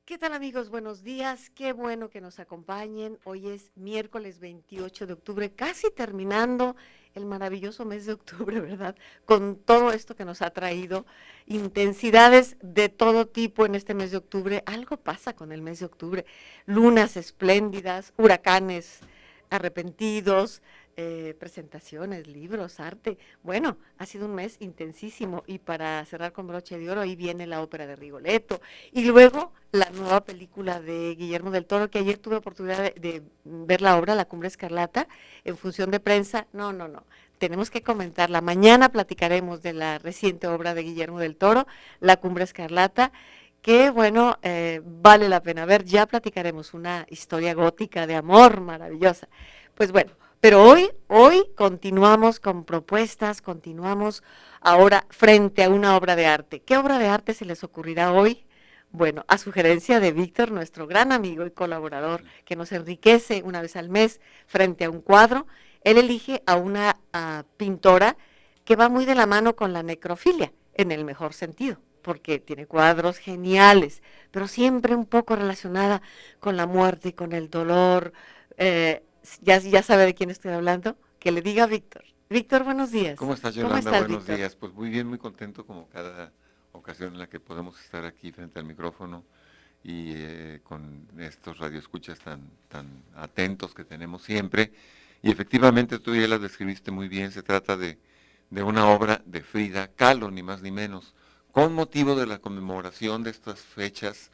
¿Qué tal amigos? Buenos días. Qué bueno que nos acompañen. Hoy es miércoles 28 de octubre, casi terminando el maravilloso mes de octubre, ¿verdad? Con todo esto que nos ha traído intensidades de todo tipo en este mes de octubre. Algo pasa con el mes de octubre. Lunas espléndidas, huracanes arrepentidos, presentaciones, libros, arte. Bueno, ha sido un mes intensísimo y para cerrar con broche de oro, ahí viene la ópera de Rigoletto y luego la nueva película de Guillermo del Toro, que ayer tuve oportunidad de ver la obra, La Cumbre Escarlata, en función de prensa. No, no, no. Tenemos que comentarla. Mañana platicaremos de la reciente obra de Guillermo del Toro, La Cumbre Escarlata, que bueno, vale la pena ver. Ya platicaremos una historia gótica de amor maravillosa. Pues bueno, pero hoy continuamos con propuestas, continuamos ahora frente a una obra de arte. ¿Qué obra de arte se les ocurrirá hoy? Bueno, a sugerencia de Víctor, nuestro gran amigo y colaborador, que nos enriquece una vez al mes frente a un cuadro, él elige a una pintora que va muy de la mano con la necrofilia, en el mejor sentido, porque tiene cuadros geniales, pero siempre un poco relacionada con la muerte y con el dolor. Ya sabe de quién estoy hablando, que le diga a Víctor. Víctor, buenos días. ¿Cómo estás, ¿Cómo Yolanda? estás, Buenos Víctor? días. Pues muy bien, muy contento como cada ocasión en la que podemos estar aquí frente al micrófono y con estos radioescuchas tan atentos que tenemos siempre. Y efectivamente tú ya las describiste muy bien, se trata de una obra de Frida Kahlo, ni más ni menos, con motivo de la conmemoración de estas fechas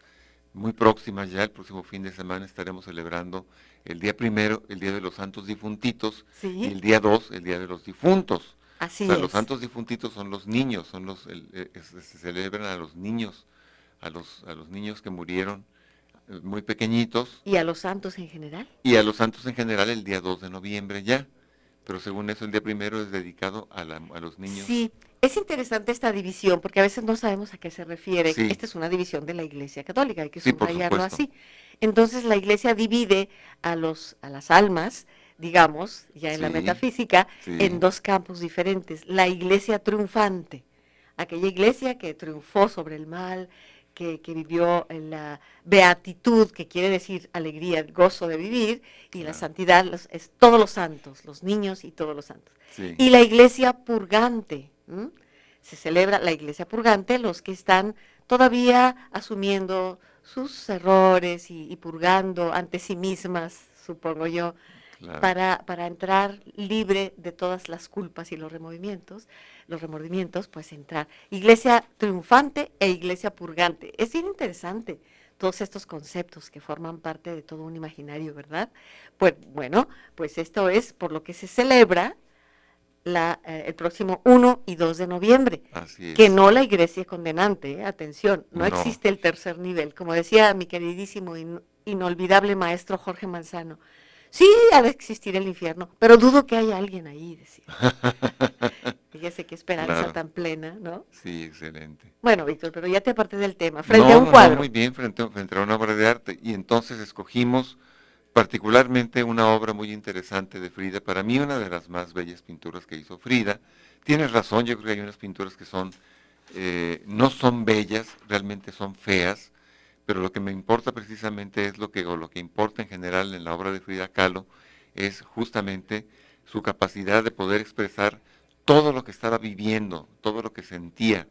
muy próximas ya. El próximo fin de semana estaremos celebrando el día primero, el Día de los Santos Difuntitos, y Sí, el día 2, el Día de los Difuntos. O así sea, los es. santos difuntitos son los niños, se celebran a los niños, a los niños que murieron muy pequeñitos, ¿Y a los santos en general? y a los santos en general el día 2 de noviembre ya. Pero según eso, el día primero es dedicado a los niños. Sí, es interesante esta división porque a veces no sabemos a qué se refiere. Sí, Esta es una división de la Iglesia Católica, hay que sí, por subrayarlo supuesto. así. Entonces la Iglesia divide a las almas, digamos, ya en la Sí, metafísica, en sí, dos campos diferentes. La Iglesia triunfante, aquella Iglesia que triunfó sobre el mal, que vivió en la beatitud, que quiere decir alegría, el gozo de vivir, y la claro. santidad es todos los santos, los niños y todos los santos. Sí, Y la iglesia purgante. ¿M? Se celebra la iglesia purgante, los que están todavía asumiendo sus errores y purgando ante sí mismas, supongo yo, claro. para entrar libre de todas las culpas y los remordimientos, pues entrar. Iglesia triunfante e iglesia purgante. Es bien interesante todos estos conceptos que forman parte de todo un imaginario, ¿verdad? Pues bueno, pues esto es por lo que se celebra el próximo 1 y 2 de noviembre, Así que es. no la iglesia condenante, atención, no No, existe el tercer nivel, como decía mi queridísimo inolvidable maestro Jorge Manzano, sí ha de existir el infierno, pero dudo que haya alguien ahí, decía. Fíjese qué esperanza claro. tan plena, ¿no? Sí, excelente. Bueno, Víctor, pero ya te aparté del tema, frente a No, un no, no, muy cuadro. bien, frente a una obra de arte. Y entonces escogimos particularmente una obra muy interesante de Frida. Para mí, una de las más bellas pinturas que hizo Frida. Tienes razón, yo creo que hay unas pinturas que no son bellas, realmente son feas, pero lo que me importa precisamente es o lo que importa en general en la obra de Frida Kahlo, es justamente su capacidad de poder expresar todo lo que estaba viviendo, todo lo que sentía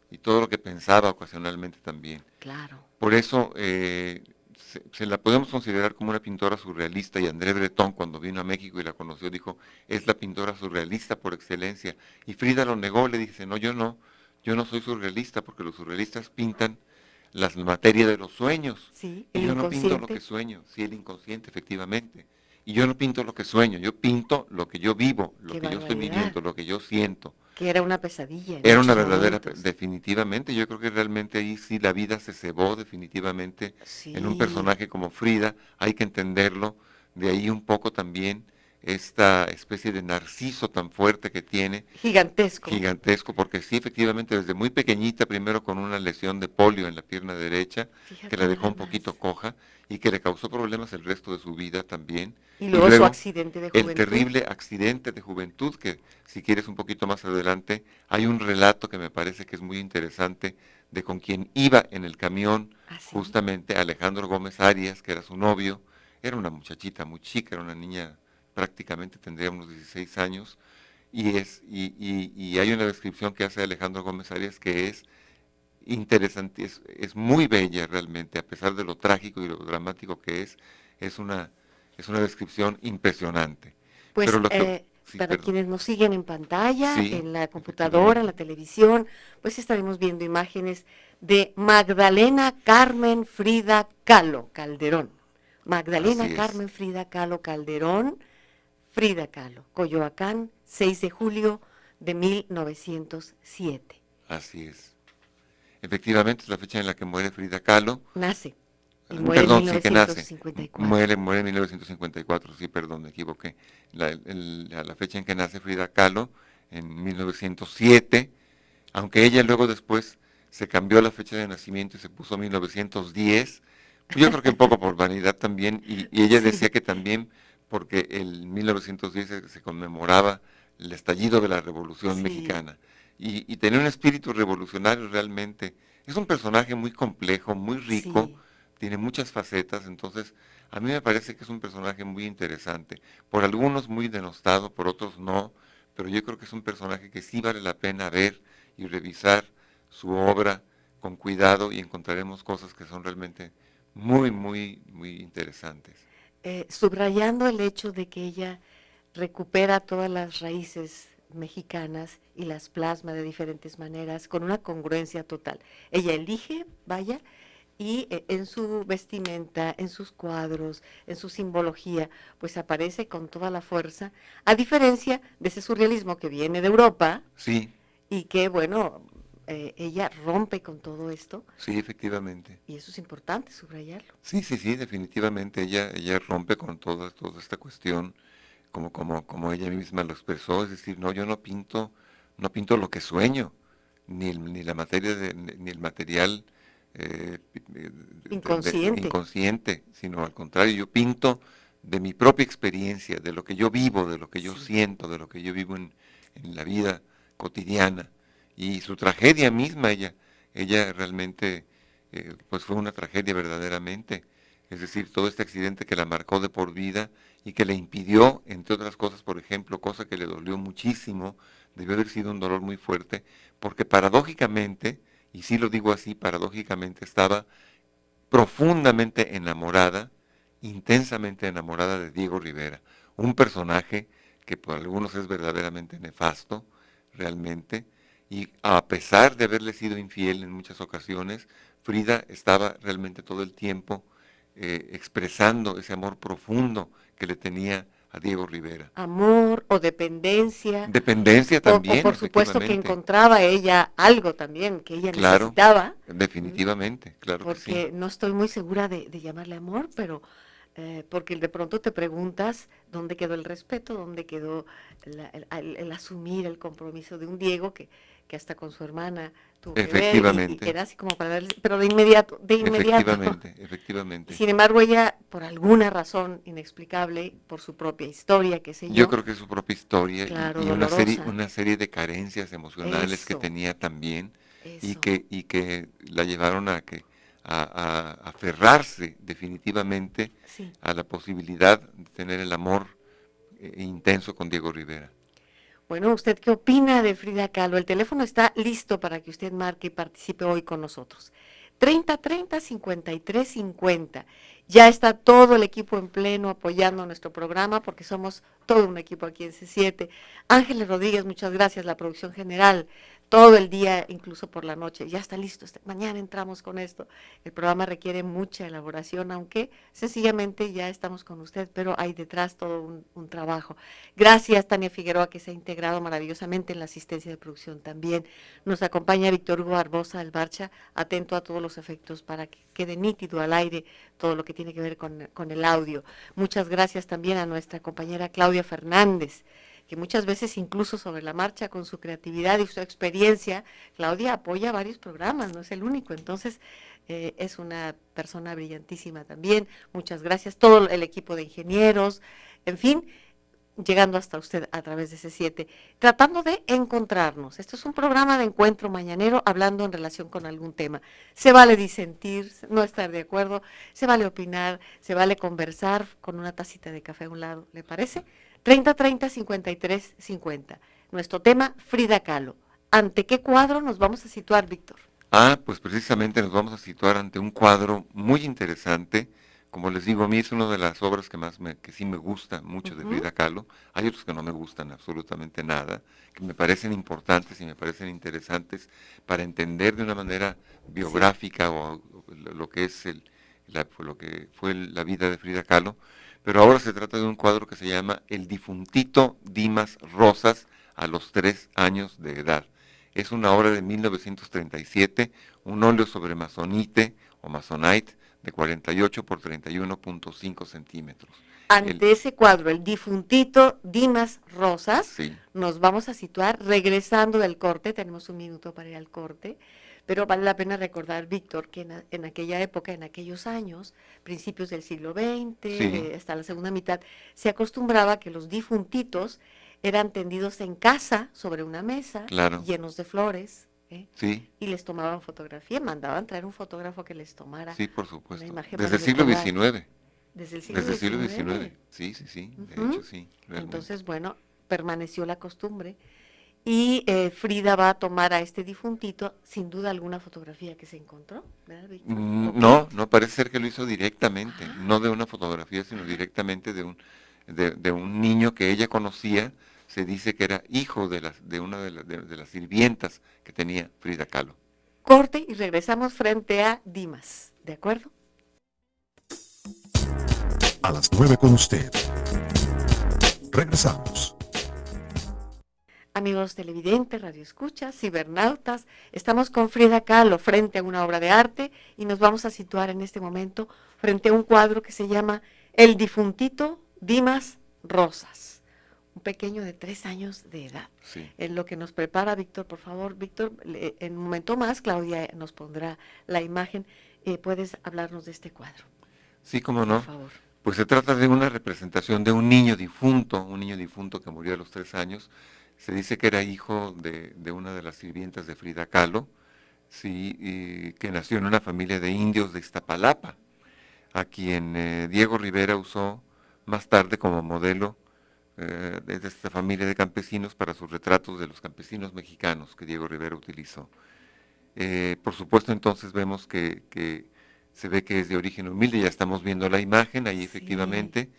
y todo lo que pensaba ocasionalmente también. Claro. Por eso se la podemos considerar como una pintora surrealista, y André Breton, cuando vino a México y la conoció, dijo, es la pintora surrealista por excelencia. Y Frida lo negó, le dice, no, yo no soy surrealista, porque los surrealistas pintan la materia de los sueños, Sí, y el yo no pinto lo que inconsciente, sueño, sí, el inconsciente, efectivamente. Y yo no pinto lo que sueño, yo pinto lo que yo vivo, lo qué que yo estoy barbaridad, viviendo, lo que yo siento. que era una pesadilla en Era una muchos verdadera, momentos. definitivamente, yo creo que realmente ahí sí la vida se cebó definitivamente en un Sí, personaje como Frida, hay que entenderlo, de ahí un poco también esta especie de narciso tan fuerte que tiene, Gigantesco. gigantesco, porque sí, efectivamente, desde muy pequeñita, primero con una lesión de polio en la pierna derecha, que Fíjate la dejó nada un poquito más. coja y que le causó problemas el resto de su vida también. Y Y luego su luego accidente de el juventud. terrible accidente de juventud, que si quieres un poquito más adelante, hay un relato que me parece que es muy interesante de con quien iba en el camión, Así. justamente Alejandro Gómez Arias, que era su novio. Era una muchachita muy chica, era una niña, prácticamente tendría unos 16 años, y hay una descripción que hace Alejandro Gómez Arias que es interesante, es muy bella realmente, a pesar de lo trágico y lo dramático que es una, es una descripción impresionante. Pero Pues lo que, sí, para perdón, quienes nos siguen en pantalla, sí, en la computadora, en efectivamente, la televisión, pues estaremos viendo imágenes de Magdalena Carmen Frida Kahlo Calderón. Magdalena así es, Carmen Frida Kahlo Calderón, Frida Kahlo, Coyoacán, 6 de julio de 1907. así es. Efectivamente es la fecha en la que muere Frida Kahlo. Nace y muere en Perdón, sí que nace. 1954. Muere en 1954, sí, perdón, me equivoqué. La fecha en que nace Frida Kahlo, en 1907, aunque ella luego después se cambió la fecha de nacimiento y se puso 1910, pues yo creo que un poco por vanidad también, y ella decía Sí, que también porque el 1910 se conmemoraba el estallido de la Revolución sí, Mexicana, y tenía un espíritu revolucionario realmente. Es un personaje muy complejo, muy rico, sí. tiene muchas facetas, entonces a mí me parece que es un personaje muy interesante. Por algunos muy denostado, por otros no, pero yo creo que es un personaje que sí vale la pena ver y revisar su obra con cuidado y encontraremos cosas que son realmente muy, muy, muy interesantes. Subrayando el hecho de que ella recupera todas las raíces mexicanas y las plasma de diferentes maneras con una congruencia total. Ella elige, vaya, y en su vestimenta, en sus cuadros, en su simbología, pues aparece con toda la fuerza, a diferencia de ese surrealismo que viene de Europa Sí, y que, bueno, ella rompe con todo esto sí, efectivamente. y eso es importante subrayarlo. Sí, sí, sí, definitivamente ella rompe con toda esta cuestión, como ella misma lo expresó, es decir, no, yo no pinto lo que sueño, ni la materia ni el material Inconsciente. inconsciente, sino al contrario, yo pinto de mi propia experiencia, de lo que yo vivo, de lo que yo Sí. siento, de lo que yo vivo en la vida cotidiana. Y su tragedia misma, ella realmente, pues fue una tragedia verdaderamente. Es decir, todo este accidente que la marcó de por vida y que le impidió, entre otras cosas, por ejemplo, cosa que le dolió muchísimo, debió haber sido un dolor muy fuerte, porque paradójicamente, y sí lo digo así, paradójicamente estaba profundamente enamorada, intensamente enamorada de Diego Rivera, un personaje que por algunos es verdaderamente nefasto, realmente, y a pesar de haberle sido infiel en muchas ocasiones, Frida estaba realmente todo el tiempo expresando ese amor profundo que le tenía a Diego Rivera. Amor o dependencia, Dependencia o también, por supuesto que efectivamente, encontraba ella algo también que ella claro, necesitaba, ¿m? definitivamente, claro que sí. Porque no estoy muy segura de llamarle amor, pero porque de pronto te preguntas dónde quedó el respeto, dónde quedó el asumir el compromiso de un Diego que hasta con su hermana tuvo que ver y Efectivamente, era así como para darle, pero de inmediato, de inmediato. efectivamente, Y efectivamente. sin embargo ella, por alguna razón inexplicable, por su propia historia, qué sé Yo yo, creo que es su propia historia claro, y dolorosa, una serie de carencias emocionales que eso, tenía también eso. y que la llevaron a aferrarse definitivamente Sí. a la posibilidad de tener el amor intenso con Diego Rivera. Bueno, ¿usted qué opina de Frida Kahlo? El teléfono está listo para que usted marque y participe hoy con nosotros. 30 30 53 50. Ya está todo el equipo en pleno apoyando nuestro programa porque somos todo un equipo aquí en C7. Ángeles Rodríguez, muchas gracias, la producción general. todo el día, incluso por la noche, ya está listo, mañana entramos con esto. El programa requiere mucha elaboración, aunque sencillamente ya estamos con usted, pero hay detrás todo un trabajo. Gracias, Tania Figueroa, que se ha integrado maravillosamente en la asistencia de producción también. Nos acompaña Víctor Hugo Barbosa Albarcha, atento a todos los efectos para que quede nítido al aire todo lo que tiene que ver con el audio. Muchas gracias también a nuestra compañera Claudia Fernández, que muchas veces incluso sobre la marcha con su creatividad y su experiencia, Claudia apoya varios programas, no es el único, entonces es una persona brillantísima también. Muchas gracias, todo el equipo de ingenieros, en fin, llegando hasta usted a través de C7, tratando de encontrarnos. Esto es un programa de encuentro mañanero hablando en relación con algún tema. Se vale disentir, no estar de acuerdo, se vale opinar, se vale conversar con una tacita de café a un lado, ¿le parece? 30-30-53-50. Nuestro tema, Frida Kahlo. ¿Ante qué cuadro nos vamos a situar, Víctor? Pues precisamente nos vamos a situar ante un cuadro muy interesante. Como les digo, a mí es una de las obras que sí me gusta mucho de Frida Kahlo. Hay otros que no me gustan absolutamente nada, que me parecen importantes y me parecen interesantes para entender de una manera biográfica o lo que es lo que fue la vida de Frida Kahlo. Pero ahora se trata de un cuadro que se llama El difuntito Dimas Rosas a los 3 años de edad. Es una obra de 1937, un óleo sobre masonite o masonite de 48 por 31.5 centímetros. Ante ese cuadro, el difuntito Dimas Rosas, Sí. Nos vamos a situar regresando del corte, tenemos un minuto para ir al corte, pero vale la pena recordar, Víctor, que en aquella época, en aquellos años, principios del siglo XX, Sí. Hasta la segunda mitad, se acostumbraba que los difuntitos eran tendidos en casa sobre una mesa, Claro. llenos de flores, Sí. y les tomaban fotografía, mandaban traer un fotógrafo que les tomara Sí, por supuesto. una imagen Desde para el siglo recordar. XIX. Desde el siglo Desde el siglo XIX. XIX. Sí, sí, sí. De hecho, sí. Realmente. Entonces, bueno, permaneció la costumbre. Y Frida va a tomar a este difuntito, sin duda alguna fotografía que se encontró, ¿verdad, Víctor? No, no parece ser que lo hizo directamente, no de una fotografía, sino directamente de un niño que ella conocía. Se dice que era hijo de una de las sirvientas que tenía Frida Kahlo. Corte y regresamos frente a Dimas, ¿de acuerdo? A las 9 con usted. Regresamos. Amigos televidentes, radioescuchas, cibernautas, estamos con Frida Kahlo frente a una obra de arte y nos vamos a situar en este momento frente a un cuadro que se llama El difuntito Dimas Rosas, un pequeño de 3 años de edad. Sí. En lo que nos prepara Víctor, por favor, Víctor, en un momento más Claudia nos pondrá la imagen. ¿Puedes hablarnos de este cuadro? Sí, cómo no. Por favor. Pues se trata de una representación de un niño difunto que murió a los 3 años. Se dice que era hijo de una de las sirvientas de Frida Kahlo, sí, y que nació en una familia de indios de Iztapalapa, a quien Diego Rivera usó más tarde como modelo de esta familia de campesinos para sus retratos de los campesinos mexicanos que Diego Rivera utilizó. Por supuesto, entonces vemos que se ve que es de origen humilde, ya estamos viendo la imagen, ahí efectivamente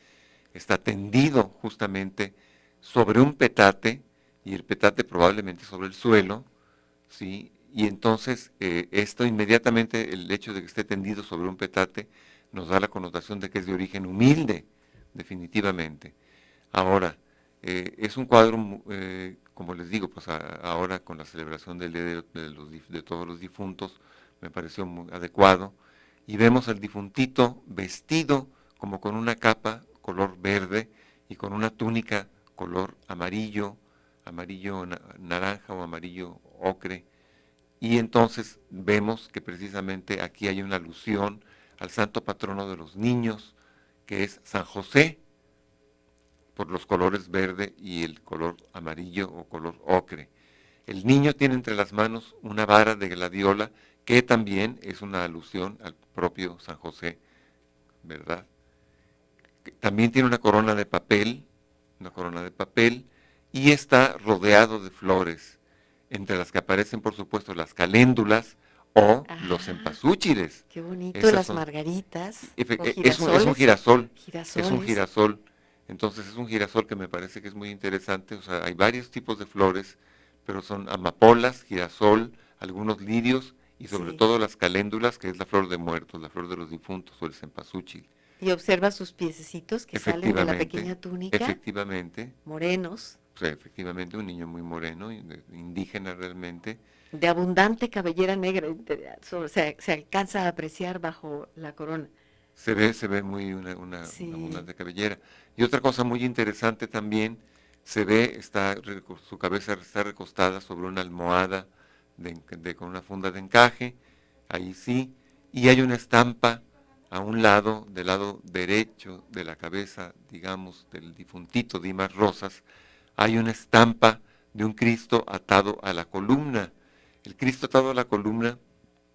está tendido justamente sobre un petate, y el petate probablemente sobre el suelo, ¿sí? Y entonces esto inmediatamente, el hecho de que esté tendido sobre un petate, nos da la connotación de que es de origen humilde, definitivamente. Ahora, es un cuadro, como les digo, pues ahora con la celebración del Día de todos los difuntos, me pareció muy adecuado, y vemos al difuntito vestido como con una capa color verde y con una túnica color amarillo naranja o amarillo ocre, y entonces vemos que precisamente aquí hay una alusión al santo patrono de los niños, que es San José, por los colores verde y el color amarillo o color ocre. El niño tiene entre las manos una vara de gladiola, que también es una alusión al propio San José, ¿verdad? También tiene una corona de papel, y está rodeado de flores, entre las que aparecen, por supuesto, las caléndulas o los cempasúchiles. Qué bonito, Esas las son, margaritas. es un girasol. Girasoles. Es un girasol. Entonces es un girasol que me parece que es muy interesante. O sea, hay varios tipos de flores, pero son amapolas, girasol, algunos lirios y sobre Sí. todo las caléndulas, que es la flor de muertos, la flor de los difuntos o el cempasúchil. Y observa sus piececitos que salen de la Efectivamente, pequeña túnica, efectivamente, morenos, o sea, efectivamente un niño muy moreno, indígena realmente. de abundante cabellera negra, se alcanza a apreciar bajo la corona. Se ve muy una Sí, abundante cabellera. Y otra cosa muy interesante también, su cabeza está recostada sobre una almohada con una funda de encaje, ahí sí, y hay una estampa a un lado, del lado derecho de la cabeza, digamos, del difuntito Dimas Rosas, hay una estampa de un Cristo atado a la columna. El Cristo atado a la columna,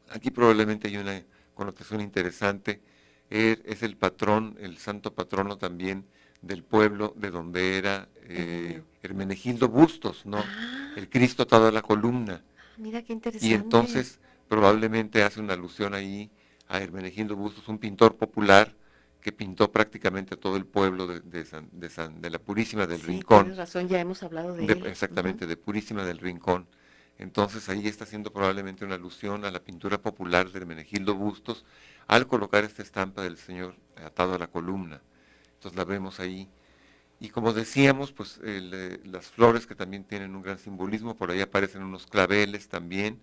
aquí probablemente hay una connotación interesante, es el patrón, el santo patrono también del pueblo de donde era el niño. Hermenegildo Bustos, ¿no? Ah, El Cristo atado a la columna. mira qué Y interesante. entonces probablemente hace una alusión ahí a Hermenegildo Bustos, un pintor popular que pintó prácticamente todo el pueblo de la Purísima del Sí, Rincón, tienes razón, ya hemos hablado de él. Ujú. exactamente, de Purísima del Rincón. Entonces ahí está haciendo probablemente una alusión a la pintura popular de Hermenegildo Bustos al colocar esta estampa del Señor atado a la columna. Entonces la vemos ahí. Y como decíamos, pues las flores que también tienen un gran simbolismo, por ahí aparecen unos claveles también,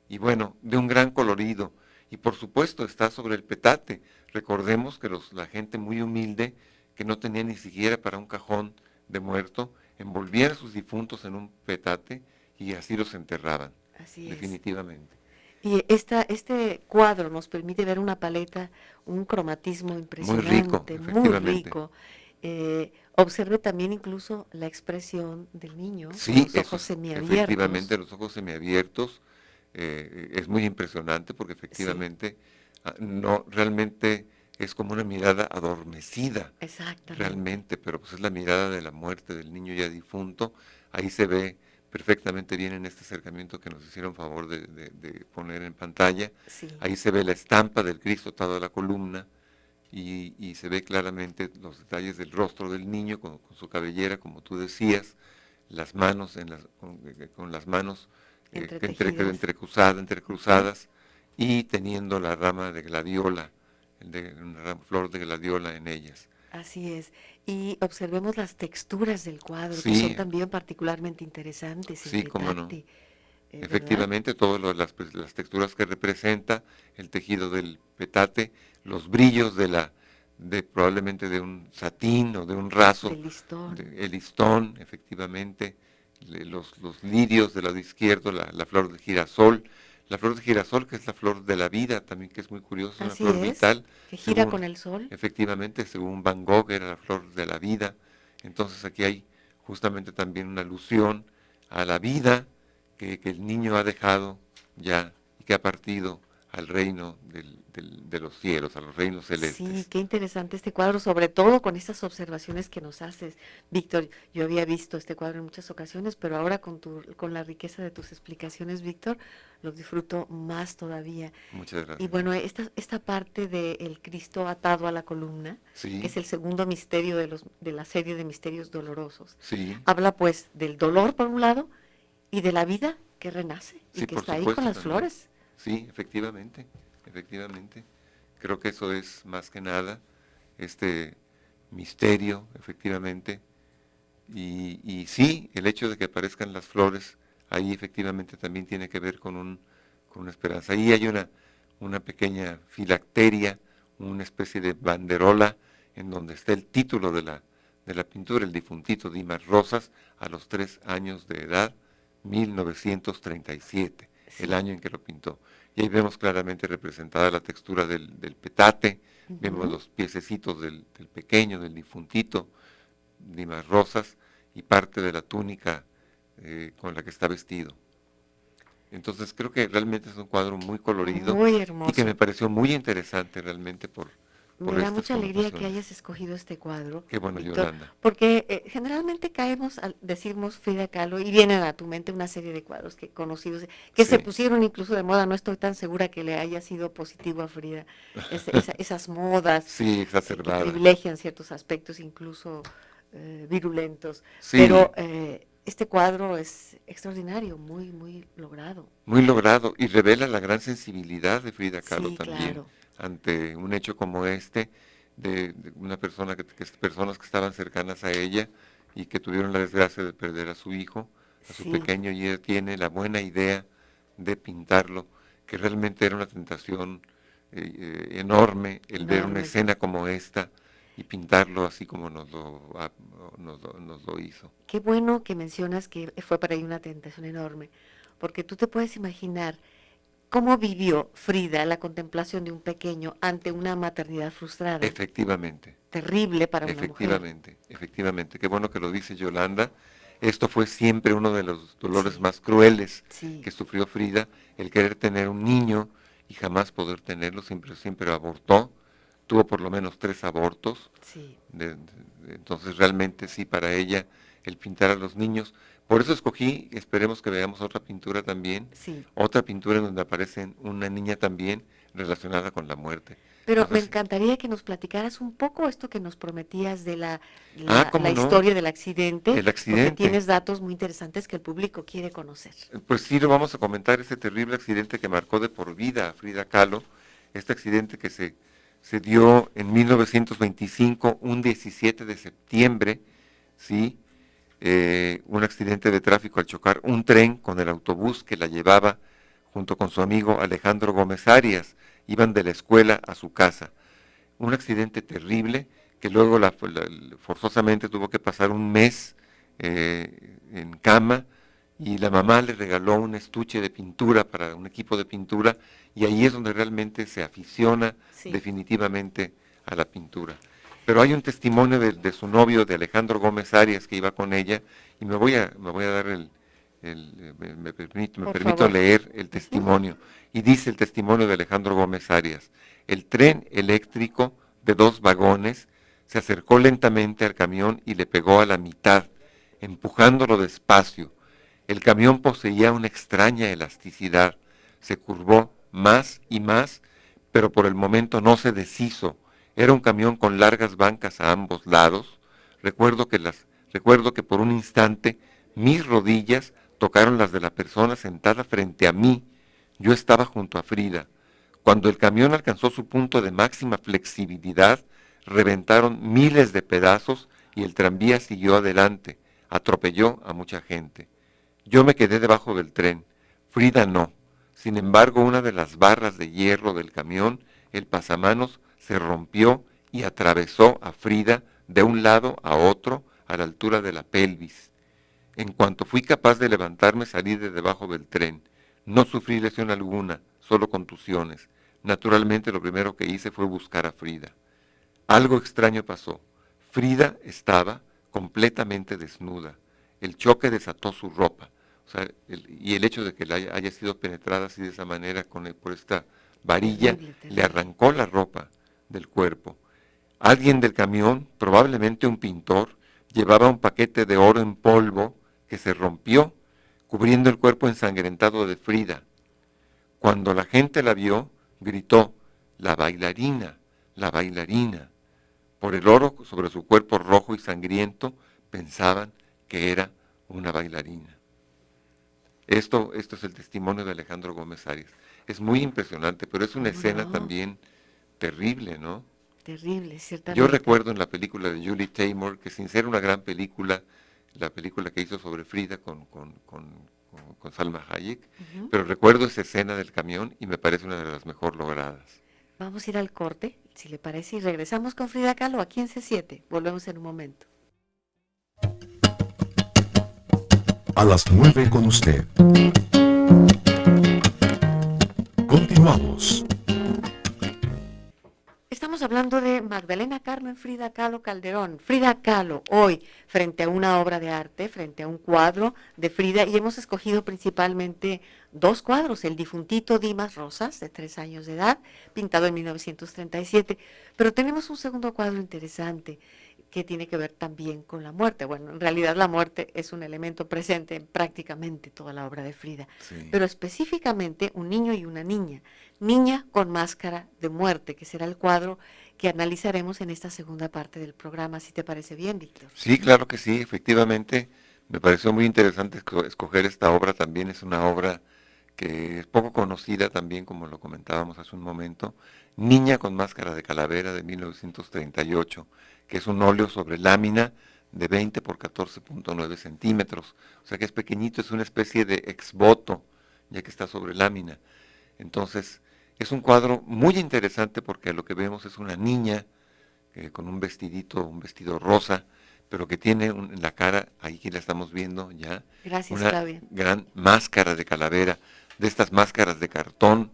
y bueno, de un gran colorido. Y por supuesto está sobre el petate. Recordemos que la gente muy humilde, que no tenía ni siquiera para un cajón de muerto, envolvían a sus difuntos en un petate y así los enterraban, Así es. definitivamente. Y este cuadro nos permite ver una paleta, un cromatismo Muy rico, impresionante, muy efectivamente. rico. Observe también incluso la expresión del niño con Sí, los eso ojos es, efectivamente, semiabiertos. los ojos semiabiertos, es muy impresionante porque Sí, efectivamente no realmente es como una mirada adormecida, exactamente. realmente, pero pues es la mirada de la muerte del niño ya difunto. Ahí se ve perfectamente bien en este acercamiento que nos hicieron favor de poner en pantalla. Sí, Ahí se ve la estampa del Cristo atado a la columna y se ve claramente los detalles del rostro del niño con su cabellera, como tú decías, las manos con las manos entretejidas. Ujú. entrecruzadas y teniendo la rama de gladiola, una flor de gladiola en ellas. Así es. Y observemos las texturas del cuadro, que son Sí, también particularmente interesantes, el sí, cómo no. petate, ¿verdad? Efectivamente, todas las texturas que representa, el tejido del petate, los brillos probablemente de un satín o de un raso, Del listón. el listón, efectivamente, los lirios del lado izquierdo, la flor de girasol, que es la flor de la vida, también que es muy curioso, es una Así flor es, vital, que gira con según, el sol. efectivamente, según Van Gogh era la flor de la vida. Entonces aquí hay justamente también una alusión a la vida que el niño ha dejado ya y que ha partido al reino de los cielos, a los reinos Sí, celestes. qué interesante este cuadro, sobre todo con estas observaciones que nos haces, Víctor. Yo había visto este cuadro en muchas ocasiones, pero ahora con la riqueza de tus explicaciones, Víctor, lo disfruto más todavía. Muchas Y gracias. bueno, esta parte del Cristo atado a la columna, que Sí, es el segundo misterio de la serie de misterios dolorosos, sí, habla pues del dolor por un lado y de la vida que renace y sí, que por está ahí con supuesto las también. flores. Sí, efectivamente, efectivamente. Creo que eso es más que nada este misterio, efectivamente. Y sí, el hecho de que aparezcan las flores, ahí efectivamente también tiene que ver con una esperanza. Ahí hay una pequeña filacteria, una especie de banderola en donde está el título de la pintura, el difuntito Dimas Rosas, a los 3 años de edad, 1937, el Sí. año en que lo pintó. Y ahí vemos claramente representada la textura del petate, vemos Ujú. los piececitos del pequeño, del difuntito, Dimas Rosas, y parte de la túnica con la que está vestido. Entonces creo que realmente es un cuadro muy colorido Muy y que hermoso. me pareció muy interesante realmente por Me da estas mucha alegría que connotaciones. hayas escogido este cuadro, Qué bueno, Víctor, Yolanda. porque generalmente caemos al decirnos Frida Kahlo y vienen a tu mente una serie de cuadros que conocidos, que se Sí, pusieron incluso de moda. No estoy tan segura que le haya sido positivo a Frida esas modas sí, que exacerbada. privilegian ciertos aspectos, incluso virulentos. Pero Sí, este cuadro es extraordinario, muy, muy logrado. Muy logrado y revela la gran sensibilidad de Frida Kahlo Sí, también claro. ante un hecho como este, de una persona personas que estaban cercanas a ella y que tuvieron la desgracia de perder a su hijo, a su Sí, pequeño, y ella tiene la buena idea de pintarlo, que realmente era una tentación enorme el ver una enorme. escena como esta y pintarlo así como nos lo hizo. Qué bueno que mencionas que fue para ella una tentación enorme, porque tú te puedes imaginar cómo vivió Frida la contemplación de un pequeño ante una maternidad frustrada, Efectivamente. terrible para una mujer. Efectivamente, efectivamente. Qué bueno que lo dice Yolanda. Esto fue siempre uno de los dolores Sí, más crueles sí, que sufrió Frida, el querer tener un niño y jamás poder tenerlo, siempre abortó. Tuvo por lo menos 3 abortos. sí, Entonces realmente sí, para ella, el pintar a los niños. Por eso escogí, esperemos que veamos otra pintura también, sí. otra pintura en donde aparece una niña también relacionada con la muerte. Pero me Entonces, encantaría que nos platicaras un poco esto que nos prometías de la ¿cómo no? historia del accidente, El porque accidente. tienes datos muy interesantes que el público quiere conocer. Pues sí, lo vamos a comentar, ese terrible accidente que marcó de por vida a Frida Kahlo, este accidente que se dio en 1925, un 17 de septiembre, ¿sí? Un accidente de tráfico al chocar un tren con el autobús que la llevaba junto con su amigo Alejandro Gómez Arias, iban de la escuela a su casa. Un accidente terrible que luego forzosamente tuvo que pasar un mes en cama y la mamá le regaló un estuche de pintura para un equipo de pintura y ahí es donde realmente se aficiona Sí, definitivamente a la pintura. Pero hay un testimonio de su novio, de Alejandro Gómez Arias, que iba con ella, y me voy a dar me por permito favor. leer el Ujú. testimonio. Y dice el testimonio de Alejandro Gómez Arias: el tren eléctrico de 2 vagones se acercó lentamente al camión y le pegó a la mitad, empujándolo despacio. El camión poseía una extraña elasticidad, se curvó más y más, pero por el momento no se deshizo. Era un camión con largas bancas a ambos lados. Recuerdo que por un instante mis rodillas tocaron las de la persona sentada frente a mí. Yo estaba junto a Frida. Cuando el camión alcanzó su punto de máxima flexibilidad, reventaron miles de pedazos y el tranvía siguió adelante. Atropelló a mucha gente. Yo me quedé debajo del tren. Frida no. Sin embargo, una de las barras de hierro del camión, el pasamanos, se rompió y atravesó a Frida de un lado a otro a la altura de la pelvis. En cuanto fui capaz de levantarme, salí de debajo del tren. No sufrí lesión alguna, solo contusiones. Naturalmente, lo primero que hice fue buscar a Frida. Algo extraño pasó. Frida estaba completamente desnuda. El choque desató su ropa. O sea, y el hecho de que haya sido penetrada así de esa manera por esta varilla, Terrible, le terrible. arrancó la ropa del cuerpo. Alguien del camión, probablemente un pintor, llevaba un paquete de oro en polvo que se rompió, cubriendo el cuerpo ensangrentado de Frida. Cuando la gente la vio, gritó: la bailarina, la bailarina. Por el oro sobre su cuerpo rojo y sangriento, pensaban que era una bailarina. Esto es el testimonio de Alejandro Gómez Arias. Es muy impresionante, pero es una ¿Cómo escena no? también terrible, ¿no? Terrible, Yo ciertamente. recuerdo en la película de Julie Taymor, que sin ser una gran película, la película que hizo sobre Frida con Salma Hayek, Ujú. pero recuerdo esa escena del camión y me parece una de las mejor logradas. Vamos a ir al corte, si le parece, y regresamos con Frida Kahlo aquí en C7. Volvemos en un momento. A las 9 con usted. Continuamos. Estamos hablando de Magdalena Carmen Frida Kahlo Calderón. Frida Kahlo, hoy, frente a una obra de arte, frente a un cuadro de Frida, y hemos escogido principalmente 2 cuadros, el difuntito Dimas Rosas, de 3 años de edad, pintado en 1937, pero tenemos un segundo cuadro interesante que tiene que ver también con la muerte. Bueno, en realidad la muerte es un elemento presente en prácticamente toda la obra de Frida, Sí. pero específicamente un niño y una niña. Niña con máscara de muerte, que será el cuadro que analizaremos en esta segunda parte del programa, si te parece bien, Víctor. Sí, claro que sí, efectivamente. Me pareció muy interesante escoger esta obra, también es una obra que es poco conocida también, como lo comentábamos hace un momento, Niña con máscara de calavera de 1938, que es un óleo sobre lámina de 20 por 14.9 centímetros, o sea que es pequeñito, es una especie de exvoto, ya que está sobre lámina. Entonces, es un cuadro muy interesante porque lo que vemos es una niña con un vestidito, un vestido rosa, pero que tiene en la cara, ahí que la estamos viendo ya, Gracias, una Claudia. gran máscara de calavera, de estas máscaras de cartón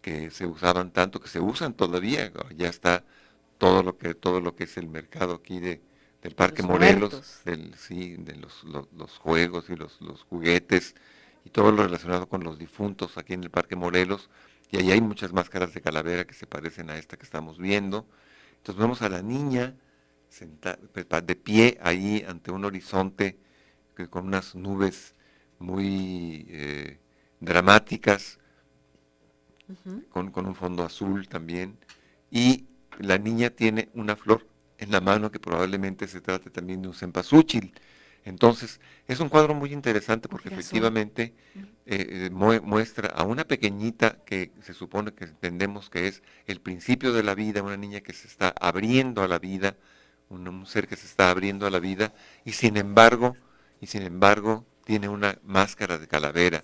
que se usaban tanto, que se usan todavía, ya está todo lo que es el mercado aquí del De Parque los Morelos, muertos. sí, de los juegos y los juguetes y todo lo relacionado con los difuntos aquí en el Parque Morelos, y ahí hay muchas máscaras de calavera que se parecen a esta que estamos viendo. Entonces vemos a la niña de pie ahí ante un horizonte con unas nubes muy dramáticas, Ujú. con un fondo azul también, y la niña tiene una flor en la mano que probablemente se trate también de un cempasúchil. Entonces, es un cuadro muy interesante Un porque girasol. efectivamente Ujú. muestra a una pequeñita que se supone que entendemos que es el principio de la vida, una niña que se está abriendo a la vida, un ser que se está abriendo a la vida, y sin embargo, tiene una máscara de calavera.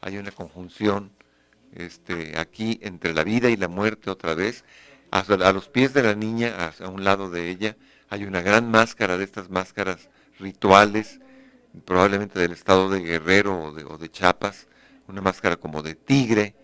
Hay una conjunción aquí entre la vida y la muerte otra vez. A los pies de la niña, a un lado de ella, hay una gran máscara de estas máscaras rituales, probablemente del estado de Guerrero o de Chiapas, una máscara como de tigre,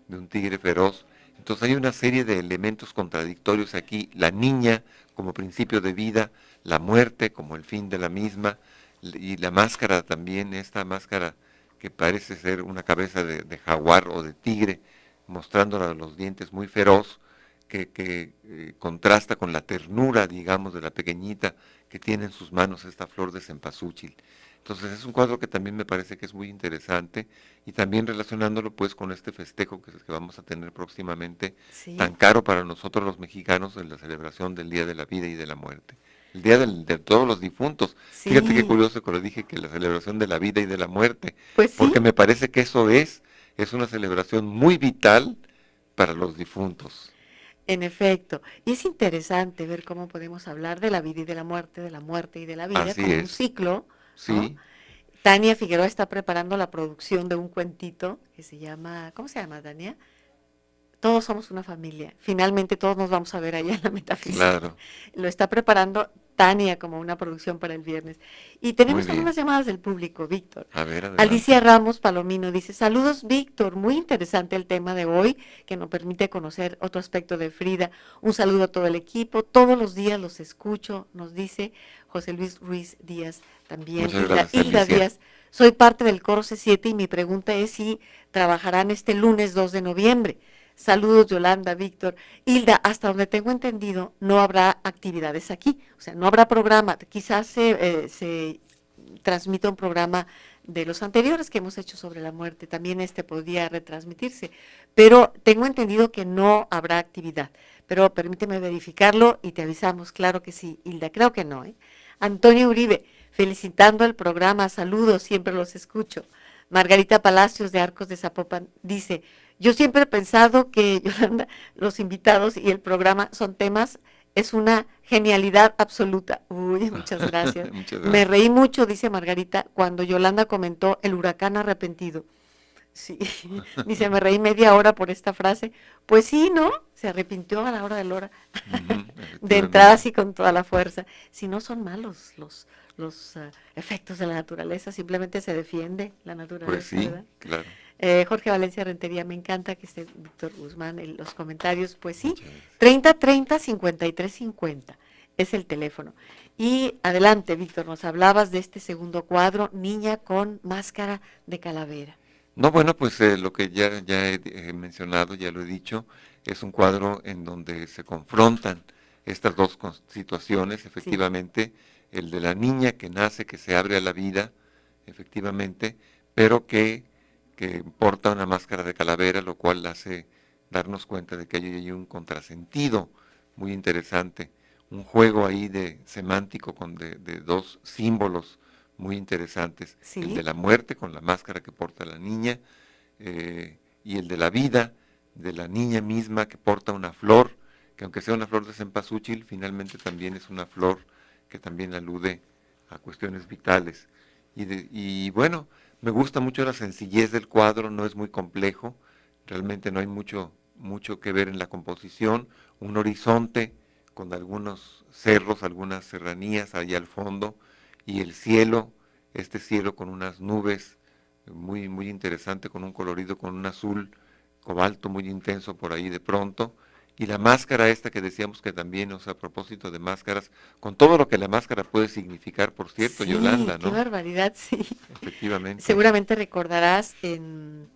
de un tigre feroz. Entonces hay una serie de elementos contradictorios aquí, la niña como principio de vida, la muerte como el fin de la misma, y la máscara también, esta máscara que parece ser una cabeza de jaguar o de tigre, mostrando los dientes muy feroz, que contrasta con la ternura, digamos, de la pequeñita que tiene en sus manos esta flor de cempasúchil. Entonces es un cuadro que también me parece que es muy interesante, y también relacionándolo pues con este festejo que vamos a tener próximamente, tan Sí, caro para nosotros los mexicanos, en la celebración del Día de la Vida y de la Muerte. El Día de todos los difuntos. Fíjate qué sí, curioso que lo dije, que la celebración de la vida y de la muerte, pues sí, porque me parece que eso es una celebración muy vital para los difuntos. en efecto. Y es interesante ver cómo podemos hablar de la vida y de la muerte y de la vida Así como un es, ciclo, ¿no? sí, Tania Figueroa está preparando la producción de un cuentito que se llama, ¿cómo se llama, Tania? Todos somos una familia. Finalmente todos nos vamos a ver allá en la metafísica. claro, Lo está preparando Tania como una producción para el viernes. Y muy tenemos bien. algunas llamadas del público, Víctor. A ver, Alicia adelante. Ramos Palomino dice, saludos Víctor, muy interesante el tema de hoy que nos permite conocer otro aspecto de Frida. Un saludo a todo el equipo, todos los días los escucho, nos dice José Luis Ruiz Díaz también. Muchas gracias, Hilda Alicia. Díaz, soy parte del coro C7 y mi pregunta es si trabajarán este lunes 2 de noviembre. Saludos Yolanda, Víctor. Hilda, hasta donde tengo entendido, no habrá actividades aquí, o sea, no habrá programa. Quizás se transmita un programa de los anteriores que hemos hecho sobre la muerte, también este podría retransmitirse, pero tengo entendido que no habrá actividad. Pero permíteme verificarlo y te avisamos, claro que sí, Hilda, creo que no. Antonio Uribe, felicitando el programa, saludos, siempre los escucho. Margarita Palacios de Arcos de Zapopan dice, yo siempre he pensado que, Yolanda, los invitados y el programa son temas, es una genialidad absoluta. Uy, muchas gracias. Muchas Me gracias. reí mucho, dice Margarita, cuando Yolanda comentó el huracán arrepentido. Sí, dice, me reí media hora por esta frase. Pues sí, ¿no? Se arrepintió a la hora de la hora. Ujú, De entrada efectivamente. así con toda la fuerza. Si no son malos los efectos de la naturaleza, simplemente se defiende la Pues naturaleza, sí, ¿verdad? claro. Jorge Valencia Rentería, me encanta que esté Víctor Guzmán en los comentarios. Pues sí, Muchas gracias. 30 30 53 50 es el teléfono. Y adelante, Víctor, nos hablabas de este segundo cuadro, Niña con máscara de calavera. No, bueno, pues lo que ya he mencionado, ya lo he dicho, es un cuadro en donde se confrontan estas dos situaciones, Sí, efectivamente, el de la niña que nace, que se abre a la vida, efectivamente, pero que porta una máscara de calavera, lo cual hace darnos cuenta de que hay un contrasentido muy interesante, un juego ahí de semántico de dos símbolos muy interesantes. Sí. El de la muerte con la máscara que porta la niña, y el de la vida, de la niña misma que porta una flor, que aunque sea una flor de cempasúchil, finalmente también es una flor que también alude a cuestiones vitales. Y bueno, me gusta mucho la sencillez del cuadro, no es muy complejo, realmente no hay mucho que ver en la composición, un horizonte con algunos cerros, algunas serranías allá al fondo, y el cielo, este cielo con unas nubes muy interesante, con un colorido, con un azul cobalto muy intenso por ahí de pronto, y la máscara esta que decíamos que también, o sea, a propósito de máscaras, con todo lo que la máscara puede significar, por cierto, Sí, Yolanda, qué ¿no? barbaridad, sí. Efectivamente, Seguramente recordarás en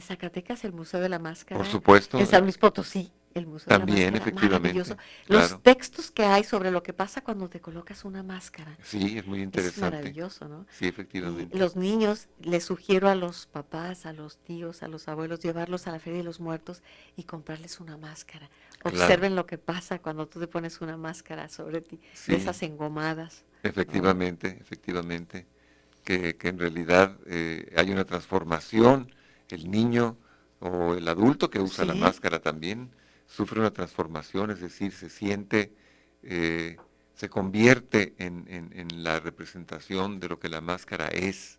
Zacatecas el Museo de la por Máscara, en supuesto, San Luis Potosí el Museo de la también, Máscara, maravilloso. efectivamente, Los claro, textos que hay sobre lo que pasa cuando te colocas una máscara, sí, es muy es interesante, maravilloso, ¿no? sí, Y efectivamente, los niños, les sugiero a los papás, a los tíos, a los abuelos, llevarlos a la Feria de los Muertos y comprarles una máscara. claro, Observen lo que pasa cuando tú te pones una máscara sobre ti, de sí, esas engomadas, ¿no? efectivamente, que en realidad hay una transformación, el niño o el adulto que usa la Sí, máscara también sufre una transformación, es decir, se siente, eh, se convierte en la representación de lo que la máscara es,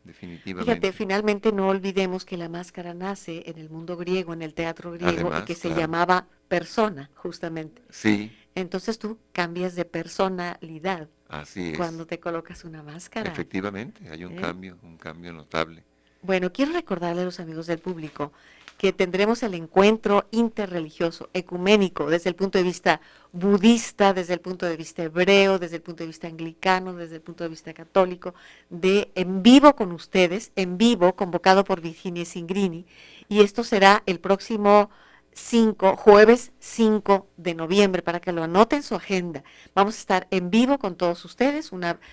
fíjate, definitivamente. finalmente no olvidemos que la máscara nace en el mundo griego, en el teatro griego, y que Además, se claro, llamaba persona, justamente. sí, Entonces tú cambias de personalidad así es, cuando te colocas una máscara. efectivamente, hay ¿Eh? un cambio notable. Bueno, quiero recordarle a los amigos del público que tendremos el encuentro interreligioso, ecuménico, desde el punto de vista budista, desde el punto de vista hebreo, desde el punto de vista anglicano, desde el punto de vista católico, de en vivo con ustedes, en vivo, convocado por Virginia Singrini, y esto será el próximo jueves 5 de noviembre, para que lo anoten en su agenda. Vamos a estar en vivo con todos ustedes,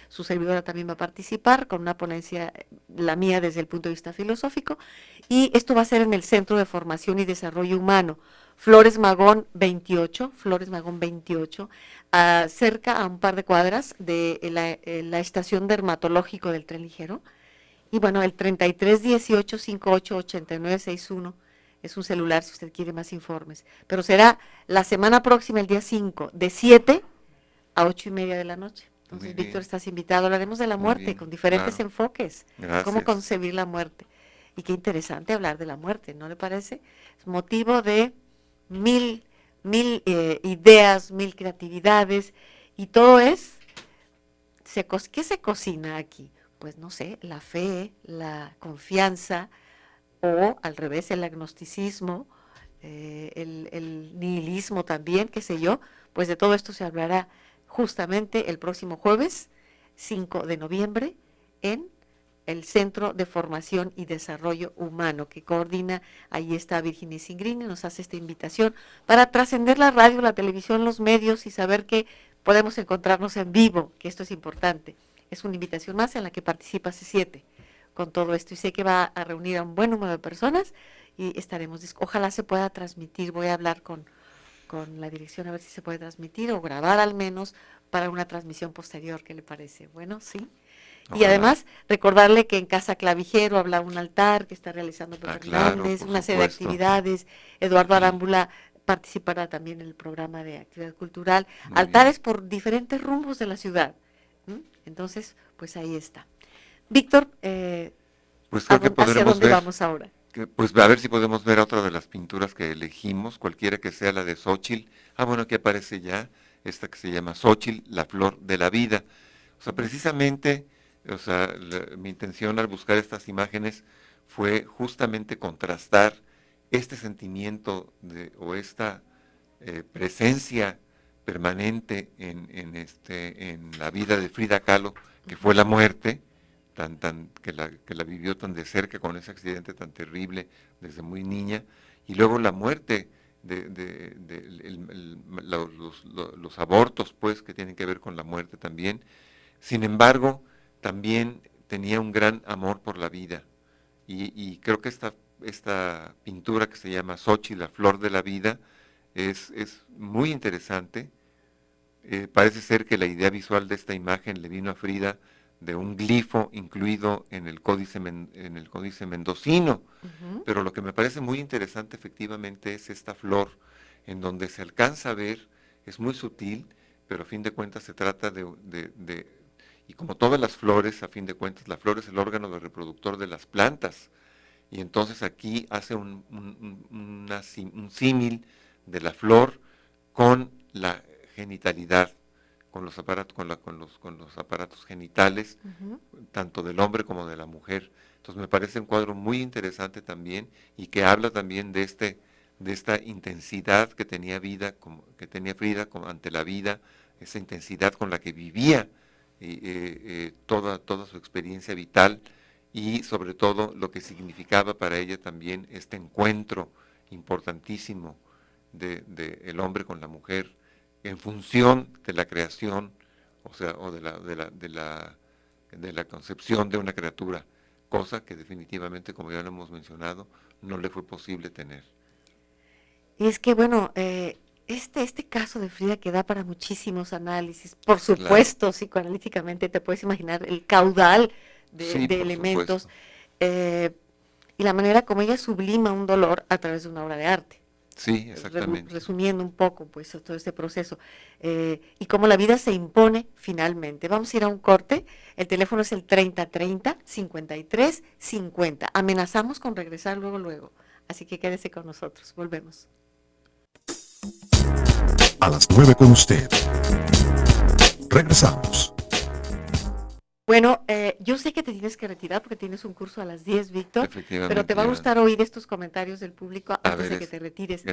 su servidora también va a participar con una ponencia, la mía desde el punto de vista filosófico, y esto va a ser en el Centro de Formación y Desarrollo Humano, Flores Magón 28, cerca a un par de cuadras de la estación dermatológico del tren ligero. Y bueno, el 33 18 58 89 61 es un celular si usted quiere más informes. Pero será la semana próxima, el día 5, de 7 a 8:30 de la noche. Muy Entonces, Víctor, bien, estás invitado. Hablaremos de la muy muerte bien, con diferentes claro, enfoques. Cómo gracias. concebir la muerte. Y qué interesante hablar de la muerte, ¿no le parece? Es motivo de mil, mil ideas, mil creatividades. Y todo es, ¿qué se cocina aquí? Pues no sé, la fe, la confianza, o al revés, el agnosticismo, el nihilismo también, qué sé yo, pues de todo esto se hablará justamente el próximo jueves 5 de noviembre en el Centro de Formación y Desarrollo Humano, que coordina, ahí está Virginia Singrini, nos hace esta invitación para trascender la radio, la televisión, los medios y saber que podemos encontrarnos en vivo, que esto es importante. Es una invitación más en la que participa C7 con todo esto y sé que va a reunir a un buen número de personas y ojalá se pueda transmitir, voy a hablar con la dirección a ver si se puede transmitir o grabar al menos para una transmisión posterior, ¿qué le parece? Bueno, sí. Y Ojalá. además recordarle que en Casa Clavijero habla un altar que está realizando Ah, Pepe claro, Hernández, por una serie de supuesto. actividades. Eduardo Arámbula participará también en el programa de actividad cultural. Muy bien. Altares por diferentes rumbos de la ciudad. ¿Mm? Entonces, pues ahí está. Víctor, Pues creo que ¿hacia podremos dónde ver, vamos ahora? pues a ver si podemos ver otra de las pinturas que elegimos, cualquiera que sea la de Xóchitl. Ah, bueno, aquí aparece ya esta que se llama Xóchitl, la flor de la vida. O sea, precisamente, o sea, mi intención al buscar estas imágenes fue justamente contrastar este sentimiento o esta presencia permanente en la vida de Frida Kahlo, que fue la muerte, que la vivió tan de cerca con ese accidente tan terrible desde muy niña, y luego la muerte los abortos, pues, que tienen que ver con la muerte también. Sin embargo, también tenía un gran amor por la vida, y creo que esta pintura que se llama Xochitl, la flor de la vida, es muy interesante. Parece ser que la idea visual de esta imagen le vino a Frida de un glifo incluido en el códice, en el códice mendocino. Pero lo que me parece muy interesante efectivamente es esta flor, en donde se alcanza a ver, es muy sutil, pero a fin de cuentas se trata y como todas las flores, a fin de cuentas, la flor es el órgano de reproductor de las plantas, y entonces aquí hace un símil de la flor con la genitalidad, con los aparatos, con los aparatos genitales, tanto del hombre como de la mujer. Entonces me parece un cuadro muy interesante también, y que habla también de esta intensidad que tenía Frida ante la vida, esa intensidad con la que vivía toda su experiencia vital, y sobre todo lo que significaba para ella también este encuentro importantísimo de el hombre con la mujer en función de la creación, o sea, o de la concepción de una criatura, cosa que definitivamente, como ya lo hemos mencionado, no le fue posible tener. Y es que, bueno, este caso de Frida que da para muchísimos análisis, por supuesto, claro, psicoanalíticamente te puedes imaginar el caudal de elementos, y la manera como ella sublima un dolor a través de una obra de arte. Sí, exactamente. Resumiendo un poco, pues, todo este proceso. Y cómo la vida se impone finalmente. Vamos a ir a un corte. El teléfono es el 3030-5350. Amenazamos con regresar luego. Así que quédese con nosotros. Volvemos. A las 9 con usted. Regresamos. Bueno, yo sé que te tienes que retirar porque tienes un curso a las 10, Víctor, pero te va a gustar oír estos comentarios del público antes de que te retires.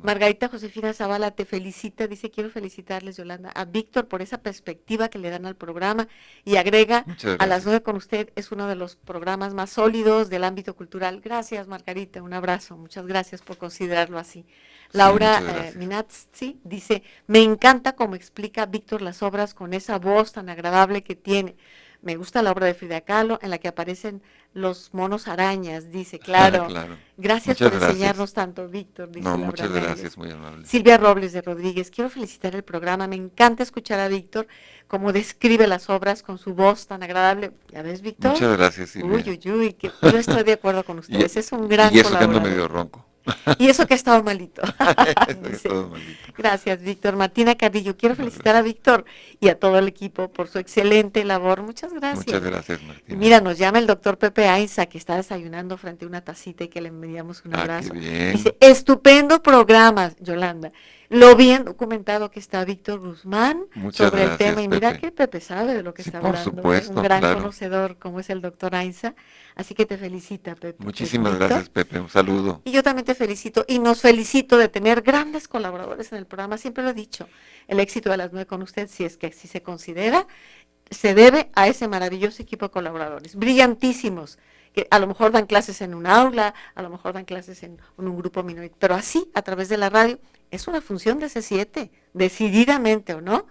Margarita Josefina Zavala te felicita, dice: quiero felicitarles, Yolanda, a Víctor por esa perspectiva que le dan al programa, y agrega: a las 9 con usted es uno de los programas más sólidos del ámbito cultural. Gracias, Margarita, un abrazo, muchas gracias por considerarlo así. Laura Minazzi dice: me encanta cómo explica Víctor las obras con esa voz tan agradable que tiene. Me gusta la obra de Frida Kahlo en la que aparecen los monos arañas, dice, claro. Gracias por enseñarnos tanto, Víctor, dice Laura. Muchas gracias, muy amable. Silvia Robles de Rodríguez: quiero felicitar el programa, me encanta escuchar a Víctor, cómo describe las obras con su voz tan agradable. ¿Ya ves, Víctor? Muchas gracias, Silvia. Uy, que yo estoy de acuerdo con ustedes, es un gran colaborador. Y eso que ando medio ronco. Y eso que ha estado malito. Gracias, Víctor. Martina Carrillo: quiero felicitar a Víctor y a todo el equipo por su excelente labor. Muchas gracias. Muchas gracias, Martina. Mira, nos llama el doctor Pepe Ainsa, que está desayunando frente a una tacita, y que le enviamos un abrazo. Qué bien. Dice: estupendo programa, Yolanda. Lo bien documentado que está Víctor Guzmán sobre el tema. Y mira que Pepe sabe de lo que está hablando. Por supuesto, un gran conocedor como es el doctor Ainsa. Así que te felicita, Pepe. Muchísimas gracias, Pepe. Un saludo. Y yo también te felicito, y nos felicito de tener grandes colaboradores en el programa. Siempre lo he dicho, el éxito de las 9 con usted, si es que así se considera, se debe a ese maravilloso equipo de colaboradores, brillantísimos, que a lo mejor dan clases en un aula, a lo mejor dan clases en un grupo minoritario, pero así, a través de la radio, es una función de C7, decididamente, ¿o no?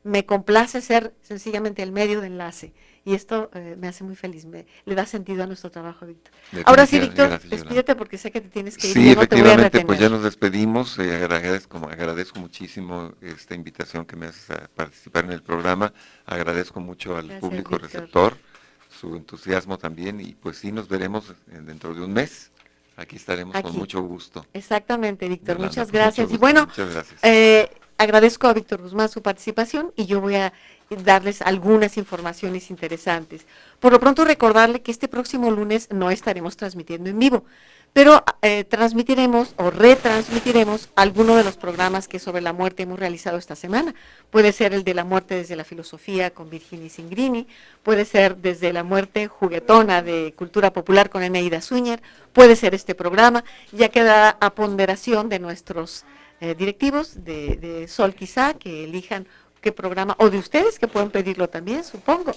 Me complace ser sencillamente el medio de enlace, y esto me hace muy feliz, le da sentido a nuestro trabajo, Víctor. Ahora sí, Víctor, despídete porque sé que te tienes que ir. Sí, efectivamente, pues ya nos despedimos. Agradezco muchísimo esta invitación que me haces a participar en el programa. Agradezco mucho al público receptor, su entusiasmo también, y pues sí, nos veremos dentro de un mes. Aquí estaremos con mucho gusto. Exactamente, Víctor, muchas gracias. Y bueno, agradezco a Víctor Guzmán su participación, y yo voy a darles algunas informaciones interesantes. Por lo pronto, recordarle que este próximo lunes no estaremos transmitiendo en vivo, pero transmitiremos o retransmitiremos alguno de los programas que sobre la muerte hemos realizado esta semana. Puede ser el de la muerte desde la filosofía con Virginia Singrini, puede ser desde la muerte juguetona de Cultura Popular con Eneida Zúñer, puede ser este programa, ya queda a ponderación de nuestros directivos de Sol quizá, que elijan qué programa, o de ustedes que pueden pedirlo también, supongo.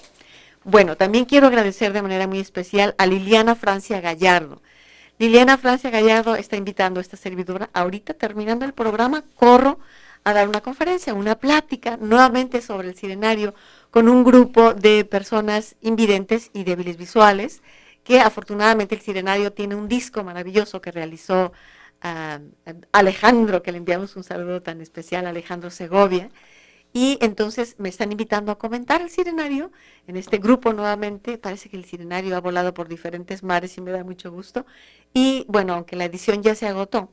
Bueno, también quiero agradecer de manera muy especial a Liliana Francia Gallardo. Liliana Francia Gallardo está invitando a esta servidora, ahorita terminando el programa, corro a dar una conferencia, una plática, nuevamente sobre el sirenario, con un grupo de personas invidentes y débiles visuales, que afortunadamente el sirenario tiene un disco maravilloso que realizó Alejandro, que le enviamos un saludo tan especial a Alejandro Segovia, Y entonces me están invitando a comentar el Sirenario en este grupo nuevamente. Parece que el Sirenario ha volado por diferentes mares y me da mucho gusto. Y bueno, aunque la edición ya se agotó,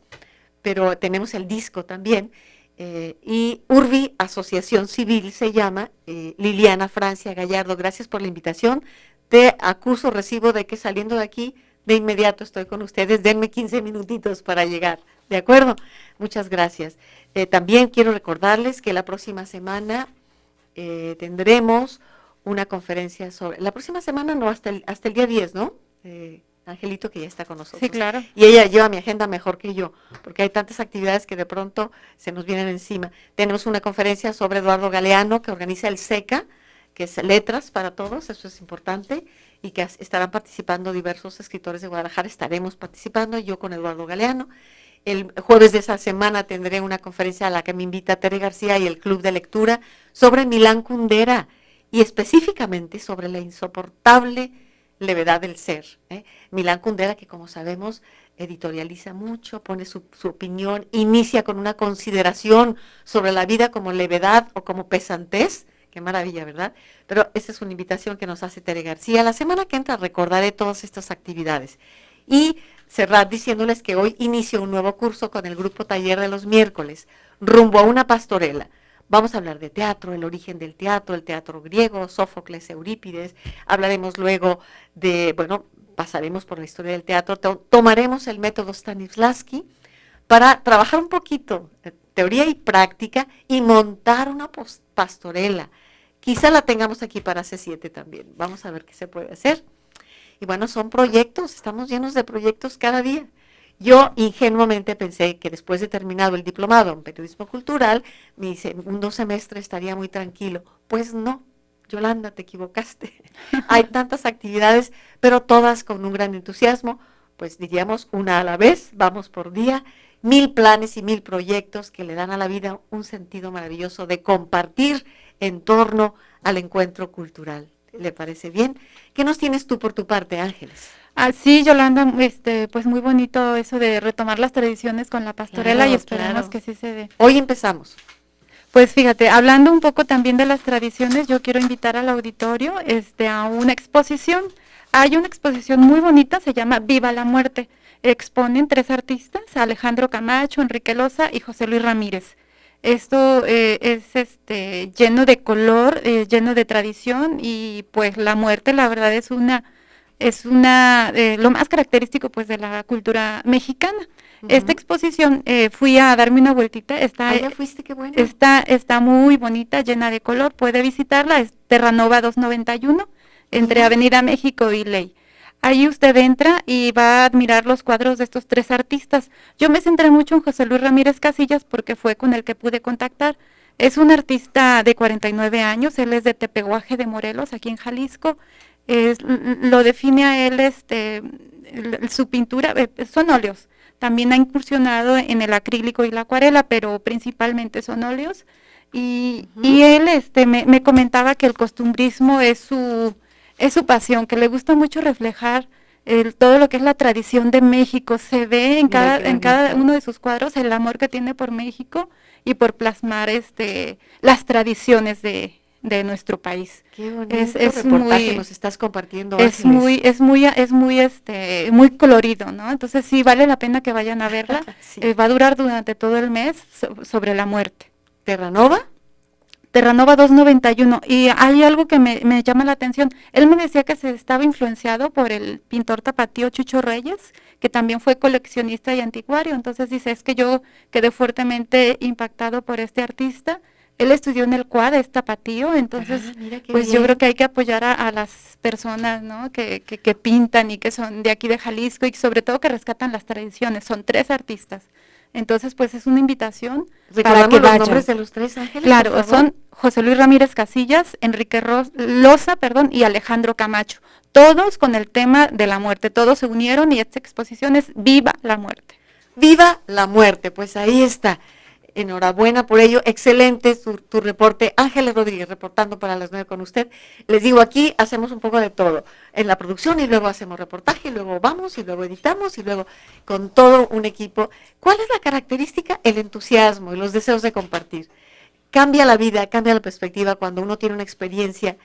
pero tenemos el disco también. Y Urbi Asociación Civil se llama. Liliana Francia Gallardo, gracias por la invitación. Te acuso, recibo de que saliendo de aquí, de inmediato estoy con ustedes. Denme 15 minutitos para llegar. ¿De acuerdo? Muchas gracias. También quiero recordarles que la próxima semana tendremos una conferencia sobre... La próxima semana no, hasta el día 10, ¿no? Angelito, que ya está con nosotros. Sí, claro. Y ella lleva mi agenda mejor que yo, porque hay tantas actividades que de pronto se nos vienen encima. Tenemos una conferencia sobre Eduardo Galeano, que organiza el SECA, que es Letras para Todos, eso es importante, y que estarán participando diversos escritores de Guadalajara. Estaremos participando, yo con Eduardo Galeano. El jueves de esa semana tendré una conferencia a la que me invita Tere García y el Club de Lectura sobre Milán Kundera, y específicamente sobre la insoportable levedad del ser. Milán Kundera, que como sabemos editorializa mucho, pone su opinión, inicia con una consideración sobre la vida como levedad o como pesantez. Qué maravilla, ¿verdad? Pero esta es una invitación que nos hace Tere García. La semana que entra recordaré todas estas actividades. Y cerrar diciéndoles que hoy inicio un nuevo curso con el grupo Taller de los miércoles, rumbo a una pastorela. Vamos a hablar de teatro, el origen del teatro, el teatro griego, Sófocles, Eurípides. Hablaremos luego de, bueno, pasaremos por la historia del teatro, tomaremos el método Stanislavski para trabajar un poquito, teoría y práctica, y montar una pastorela. Quizá la tengamos aquí para C7 también. Vamos a ver qué se puede hacer. Y bueno, son proyectos, estamos llenos de proyectos cada día. Yo ingenuamente pensé que después de terminado el diplomado en periodismo cultural, mi segundo semestre estaría muy tranquilo. Pues no, Yolanda, te equivocaste. Hay tantas actividades, pero todas con un gran entusiasmo, pues diríamos una a la vez, vamos por día, 1000 planes y 1000 proyectos que le dan a la vida un sentido maravilloso de compartir en torno al encuentro cultural. ¿Le parece bien? ¿Qué nos tienes tú por tu parte, Ángeles? Sí, Yolanda, pues muy bonito eso de retomar las tradiciones con la pastorela, Claro, y esperemos claro. que sí se dé. Hoy empezamos. Pues fíjate, hablando un poco también de las tradiciones, yo quiero invitar al auditorio a una exposición. Hay una exposición muy bonita, se llama Viva la Muerte. Exponen 3 artistas, Alejandro Camacho, Enrique Loza y José Luis Ramírez. Esto es lleno de color, lleno de tradición, y pues la muerte, la verdad, es lo más característico pues de la cultura mexicana. Esta exposición, fui a darme una vueltita, ¿Ya fuiste? Qué bueno. está muy bonita, llena de color, puede visitarla, es Terranova 291, entre Avenida México y Ley. Ahí usted entra y va a admirar los cuadros de estos 3 artistas. Yo me centré mucho en José Luis Ramírez Casillas porque fue con el que pude contactar. Es un artista de 49 años, él es de Tepehuaje de Morelos, aquí en Jalisco. Lo define a él su pintura, son óleos. También ha incursionado en el acrílico y la acuarela, pero principalmente son óleos. Y él me comentaba que el costumbrismo es su pasión, que le gusta mucho reflejar todo lo que es la tradición de México. Se ve en cada uno de sus cuadros el amor que tiene por México y por plasmar las tradiciones de nuestro país. Qué bonito reportaje nos estás compartiendo, Ángeles. Es muy colorido, ¿no? Entonces sí vale la pena que vayan a verla. Sí. Va a durar durante todo el mes sobre la muerte. ¿Terranova? Terranova 291, y hay algo que me llama la atención. Él me decía que se estaba influenciado por el pintor tapatío Chucho Reyes, que también fue coleccionista y anticuario. Entonces dice, es que yo quedé fuertemente impactado por este artista. Él estudió en el CUAD, es tapatío, entonces pues bien. Yo creo que hay que apoyar a las personas, ¿no? que pintan y que son de aquí de Jalisco, y sobre todo que rescatan las tradiciones. Son 3 artistas. Entonces, pues es una invitación para que vayan. ¿Los nombres de los 3, Ángeles? Claro, son José Luis Ramírez Casillas, Enrique Loza, y Alejandro Camacho. Todos con el tema de la muerte, todos se unieron, y esta exposición es Viva la Muerte. ¡Viva la muerte! Pues ahí está. Enhorabuena por ello. Excelente tu reporte. Ángeles Rodríguez reportando para las 9 con usted. Les digo, aquí hacemos un poco de todo. En la producción, y luego hacemos reportaje, y luego vamos, y luego editamos, y luego con todo un equipo. ¿Cuál es la característica? El entusiasmo y los deseos de compartir. cambia la vida, cambia la perspectiva cuando uno tiene una experiencia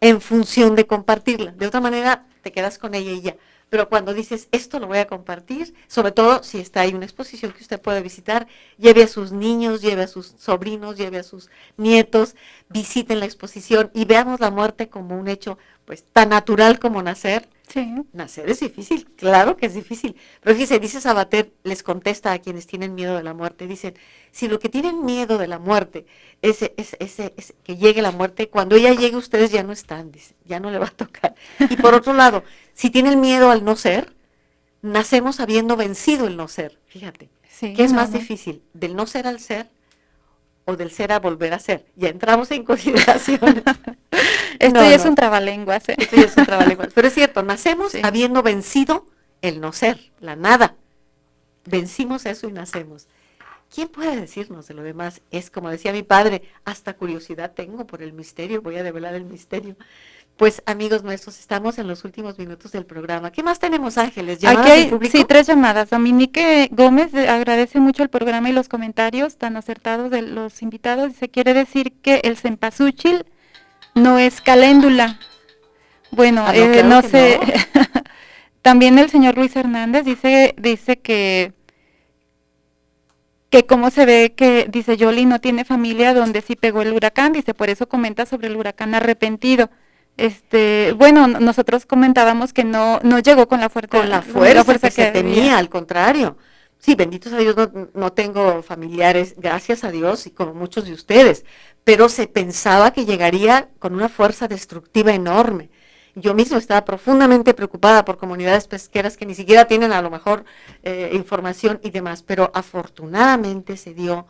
en función de compartirla. De otra manera, te quedas con ella y ya. Pero cuando dices, esto lo voy a compartir, sobre todo si está ahí una exposición que usted puede visitar, lleve a sus niños, lleve a sus sobrinos, lleve a sus nietos, visiten la exposición y veamos la muerte como un hecho pues tan natural como nacer. Sí. Nacer es difícil, claro que es difícil. Pero fíjese, dice Sabater, les contesta a quienes tienen miedo de la muerte, dicen, si lo que tienen miedo de la muerte es que llegue la muerte, cuando ella llegue ustedes ya no están, dice, ya no le va a tocar. Y por otro lado, si tienen miedo al no ser, nacemos habiendo vencido el no ser, fíjate. Sí, ¿Qué es no, más no. difícil, del no ser al ser o del ser a volver a ser? Ya entramos en consideraciones. Esto ya es un trabalenguas. Esto ya es un trabalenguas. Pero es cierto, nacemos Sí. habiendo vencido el no ser, la nada. Vencimos eso y nacemos. ¿Quién puede decirnos de lo demás? Es como decía mi padre, hasta curiosidad tengo por el misterio, voy a develar el misterio. Pues amigos nuestros, estamos en los últimos minutos del programa. ¿Qué más tenemos, Ángeles? ¿Llamadas Aquí del hay, público? sí, 3 llamadas. Dominique Gómez agradece mucho el programa y los comentarios tan acertados de los invitados. Se quiere decir que el cempasúchil no es caléndula. Bueno, Ah, no, claro no que sé. no. También el señor Luis Hernández dice que cómo se ve que, dice, Yoli no tiene familia donde sí pegó el huracán, dice, por eso comenta sobre el huracán arrepentido. Bueno, nosotros comentábamos que no llegó con la fuerza, Con la fuerza que se debía. temía, al contrario. Sí, benditos a Dios, no tengo familiares, gracias a Dios, y como muchos de ustedes, pero se pensaba que llegaría con una fuerza destructiva enorme. Yo mismo estaba profundamente preocupada por comunidades pesqueras que ni siquiera tienen a lo mejor información y demás, pero afortunadamente se dio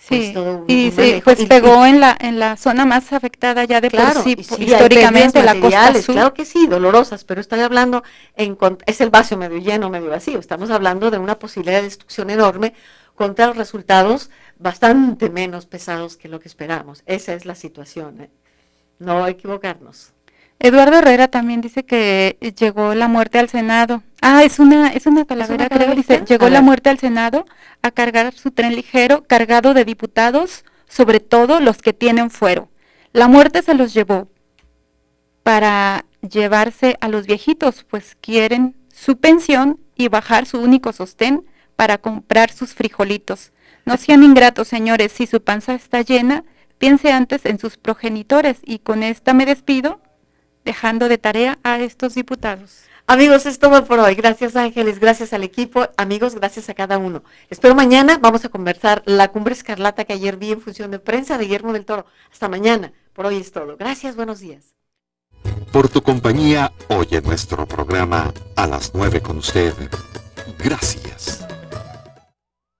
pues, Sí, todo un y manejo. pues pegó en la zona más afectada ya de Claro, por sí, y sí, hay históricamente, pérdidas la costa materiales, sur. claro que sí, dolorosas, pero estoy hablando, es el vaso medio lleno, medio vacío, estamos hablando de una posibilidad de destrucción enorme contra los resultados bastante menos pesados que lo que esperamos. Esa es la situación, ¿eh? No equivocarnos. Eduardo Herrera también dice que llegó la muerte al Senado. Es una calavera, creo, dice, calaverita? llegó A la ver. muerte al Senado a cargar su tren ligero cargado de diputados, sobre todo los que tienen fuero. La muerte se los llevó para llevarse a los viejitos, pues quieren su pensión y bajar su único sostén para comprar sus frijolitos. No sean ingratos, señores, si su panza está llena, piense antes en sus progenitores, y con esta me despido, dejando de tarea a estos diputados. Amigos, es todo por hoy. Gracias, Ángeles, gracias al equipo. Amigos, gracias a cada uno. Espero mañana vamos a conversar la Cumbre Escarlata que ayer vi en función de prensa de Guillermo del Toro. Hasta mañana. Por hoy es todo. Gracias, buenos días. Por tu compañía, oye nuestro programa A las 9 con usted. Gracias.